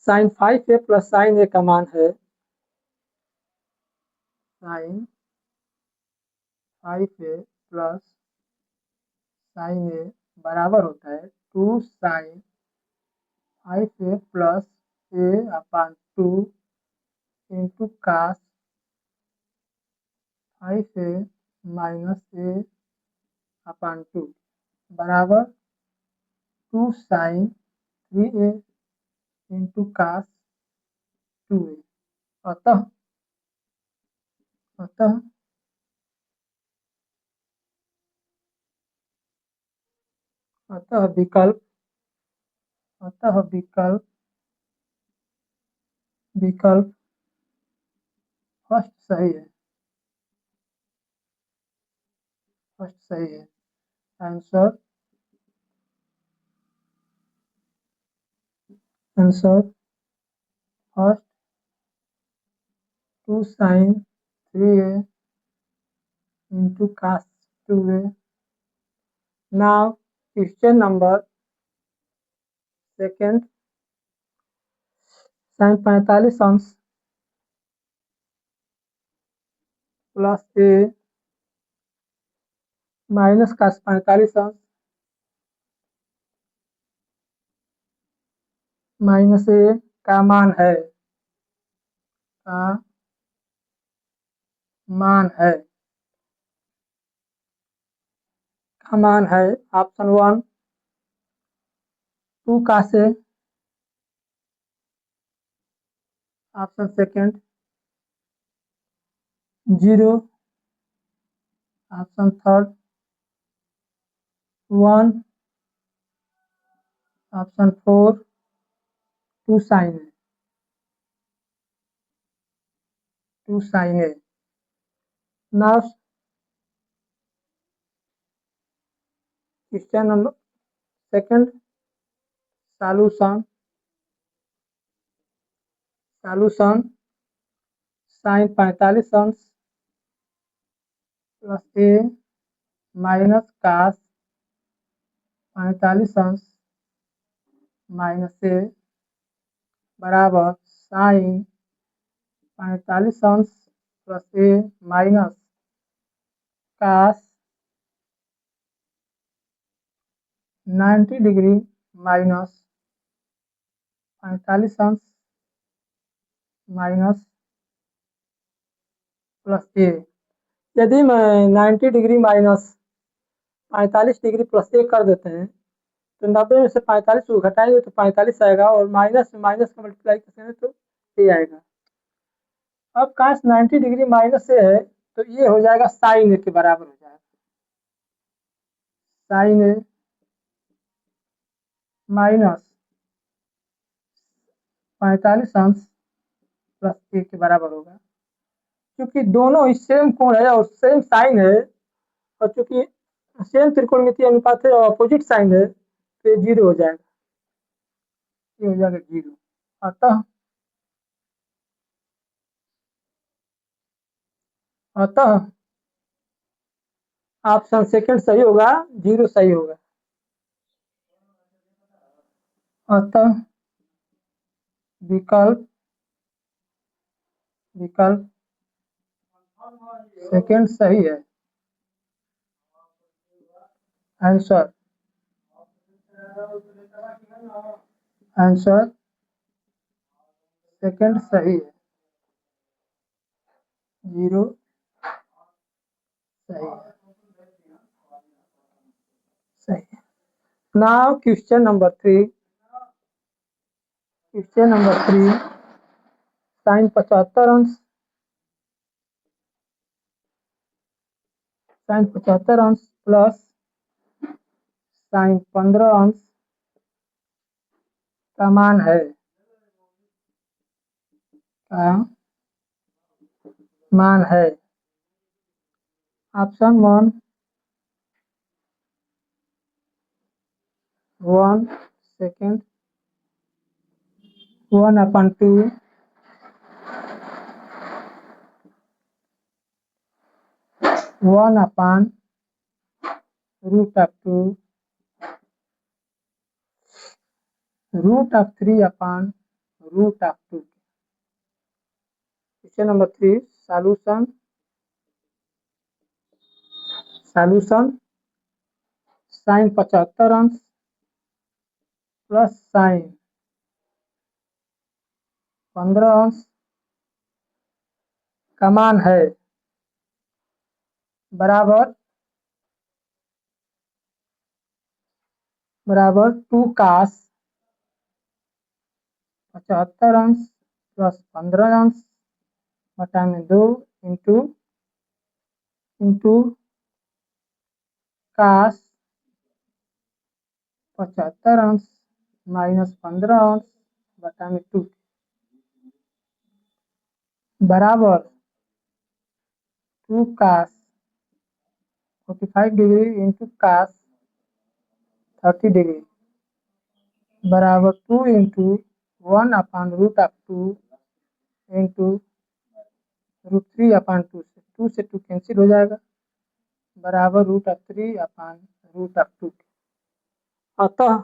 Sign 5a plus sign ए का मान है साइन 5a प्लस साइन ए बराबर होता है 2 साइन 5a प्लस ए अपान 2 इंटू कास 5a माइनस ए अपान 2 बराबर 2 sine 3a into cos 2a। अतः अतः अतः विकल्प विकल्प फर्स्ट सही है। फर्स्ट सही है। Answer first 2 sine 3a into cos 2a। Now question number second, sin 45 अंश प्लस ए माइनस cos 45 अंश माइनस ए का मान है option 1 2 cos A, option second 0, option third 1, option 4 2 sine A. Now question number second, solution sine 45 अंश plus ए minus cos 45 अंश minus ए बराबर sign 45 अंश plus ए minus cos 90 degree minus 45 अंश माइनस प्लस ए। यदि मैं 90 डिग्री माइनस 45 डिग्री प्लस ए कर देते हैं तो 90 में से 45 को घटाएंगे तो 45 आएगा और माइनस में माइनस का मल्टीप्लाई करेंगे तो ए आएगा। अब काश 90 डिग्री माइनस से है तो ये हो जाएगा साइन ए के बराबर हो जाएगा। साइन ए माइनस 45 अंश प्लस ए के बराबर होगा। क्योंकि दोनों ही सेम कोण है और सेम साइन है और चूंकि सेम त्रिकोणमितीय अनुपात है और अपोजिट साइन है तो ये 0 हो जाएगा। ये हो जाएगा 0। अतः ऑप्शन सेकंड सही होगा, 0 सही होगा। अतः विकल्प सेकंड सही है। आंसर सेकंड सही है, 0 सही है। नाउ क्वेश्चन नंबर 3 साइन 75 अंश प्लस साइन 15 अंश का मान है option 1 second 1/2 1/√2 √3/√2 root of 2। Question number 3, solution sine 75 अंश प्लस साइन 15 अंश का मान है बराबर 2 कास 75 अंश प्लस 15 अंश बटा में 2 इंटू कास 75 अंश माइनस 15 अंश बटा में 2 बराबर 2 कास 45 डिग्री इंटू कास 30 डिग्री बराबर 2 इंटू 1/√2 इंटू √3/2 से 2 से 2 कैंसिल हो जाएगा बराबर √3/√2। अतः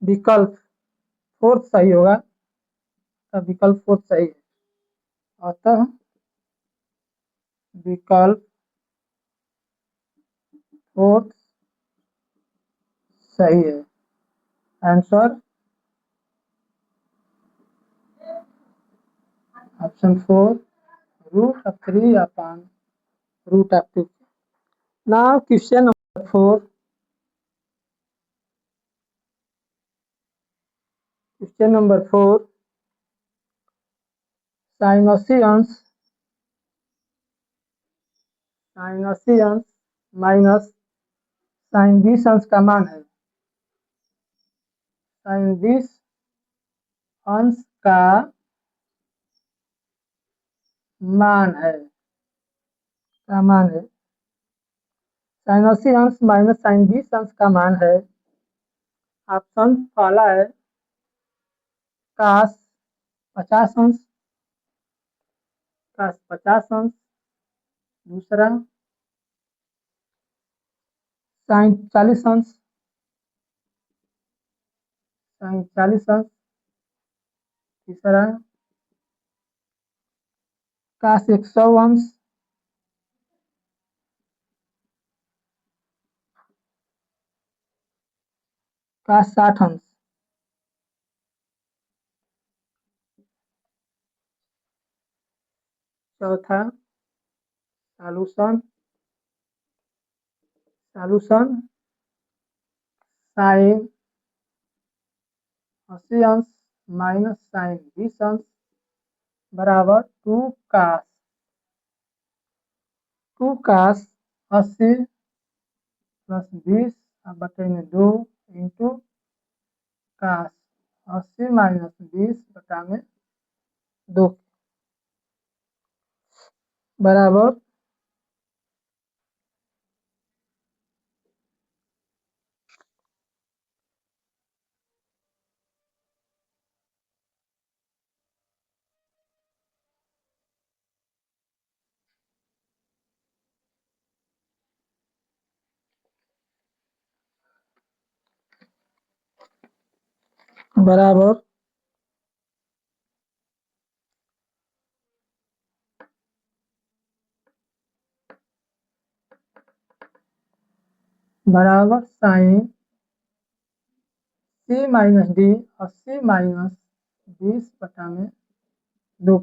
विकल्प फोर्थ सही होगा। विकल्प फोर्थ सही है। अतः विकल्प फोर्थ सही है। Answer option 4 √3/√2। Now question number 4. Question number 4. Sin 80 अंश माइनस साइन 20 अंश का मान है। साइन 20 अंश का मान है साइन 80 अंश माइनस साइन 20 अंश का मान है। ऑप्शन पहला है कास 50 अंश, दूसरा साइन 40 अंश, तीसरा कास 100 अंश, कास 60 अंश। चौथा सॉल्यूशन साइन 80 अंश माइनस साइन 20 अंश बराबर 2 कास 80 प्लस 20 बटे में 2 इंटू कास 80 माइनस 20 बटा में 2 बराबर बराबर साइन सी माइनस डी 80 माइनस 20 बटा में 2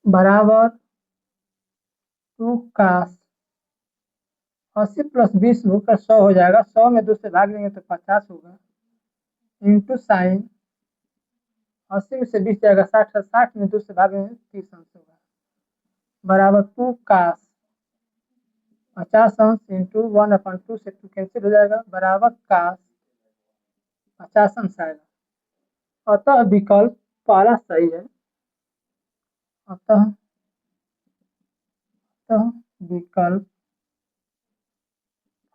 बराबर 2 कास 80 प्लस 20 होकर 100 हो जाएगा। 100 में 2 से भाग देंगे तो 50 होगा इंटू साइन 80 में से 20 जाएगा 60, 60 में 2 से भागेंगे 30 अंश होगा बराबर 2 कास 50 अंश इंटू 1/2 से 2 कैंसिल हो जाएगा बराबर कास 50 अंश आएगा। अतः विकल्प पहला सही है। अतः विकल्प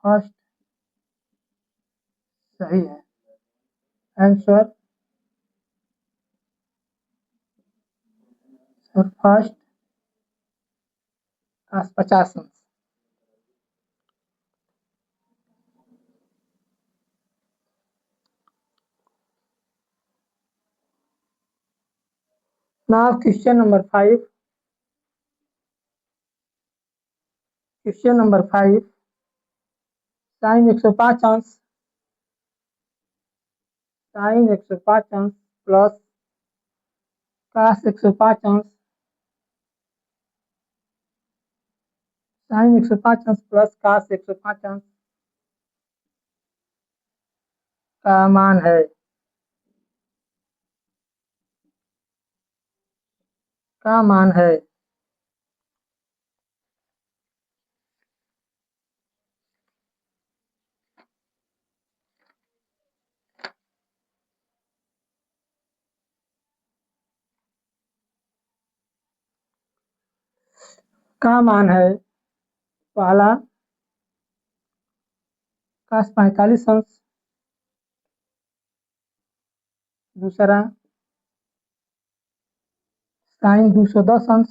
फर्स्ट सही है। आंसर और फर्स्ट कास 50 अंश। Now question number 5. Question number 5. Sign 105 अंश प्लस कास 105 अंश साइन 105 अंश प्लस कास 105 अंश का मान है। का मान है। का मान है पहला कास 45 अंश, दूसरा साइन 210 अंश,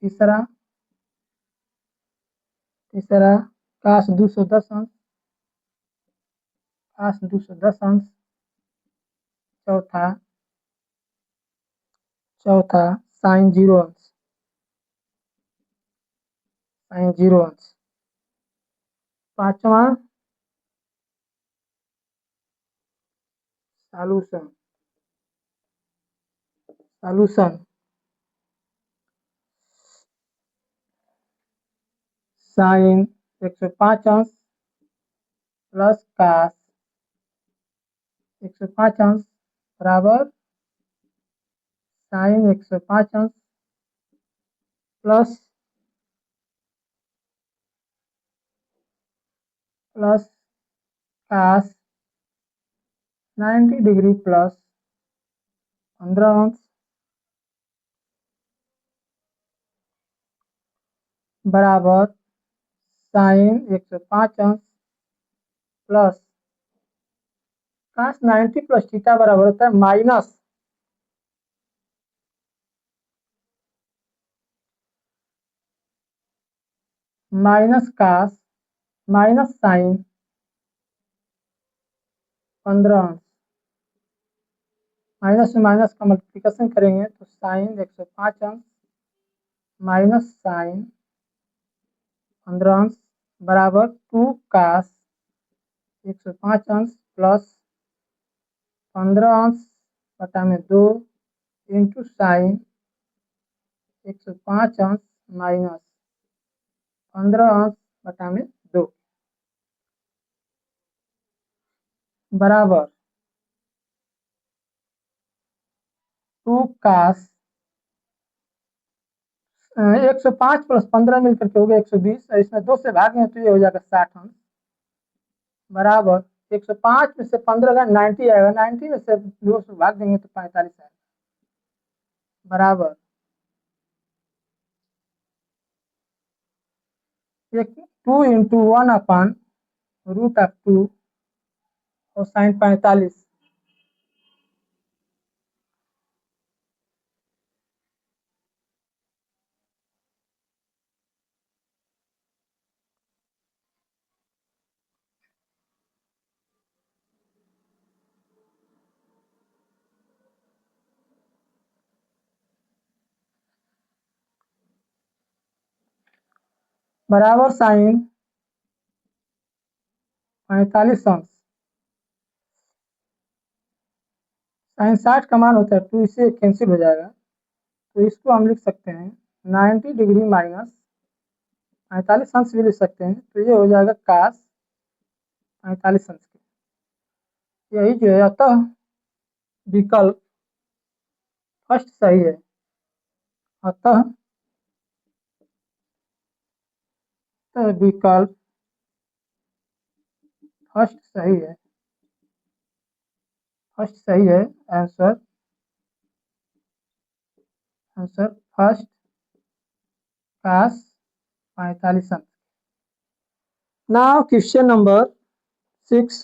तीसरा कास 210 अंश चौथा साइन 0 अंश पांचवा सॉल्यूशन साइन 105 अंश प्लस कास 105 अंश बराबर साइन 105 अंश प्लस कास 90 डिग्री प्लस 15 अंश बराबर साइन 105 अंश प्लस कास 90 प्लस थीटा बराबर होता है माइनस कास माइनस साइन 15 अंश। माइनस से माइनस का मल्टीप्लिकेशन करेंगे तो साइन 105 अंश माइनस साइन 15 अंश बराबर 2 कास 105 अंश प्लस 15 अंश बटा में 2 इंटू साइन 105 अंश माइनस 15 अंश बटा में 2 बराबर 2 कास 105 प्लस 15 मिलकर के हो गया 120 और इसमें 2 से भागेंगे तो ये हो जाएगा 60 अंश बराबर 105 में से 15 का 90 आएगा, 90 में से 2 से भाग देंगे तो 45 आएगा बराबर 2 इंटू 1 अपन रूट ऑफ 2 और साइन 45 बराबर साइन 45 अंश साइन 60 का मान होता है 2, इससे कैंसिल हो जाएगा तो इसको हम लिख सकते हैं 90 डिग्री माइनस 45 अंश भी लिख सकते हैं तो ये हो जाएगा कास 45 अंश के। यही जो है अतः विकल्प फर्स्ट सही है। अतः विकल्प फर्स्ट सही है। आंसर फर्स्ट कास 45 अंश। Now question number 6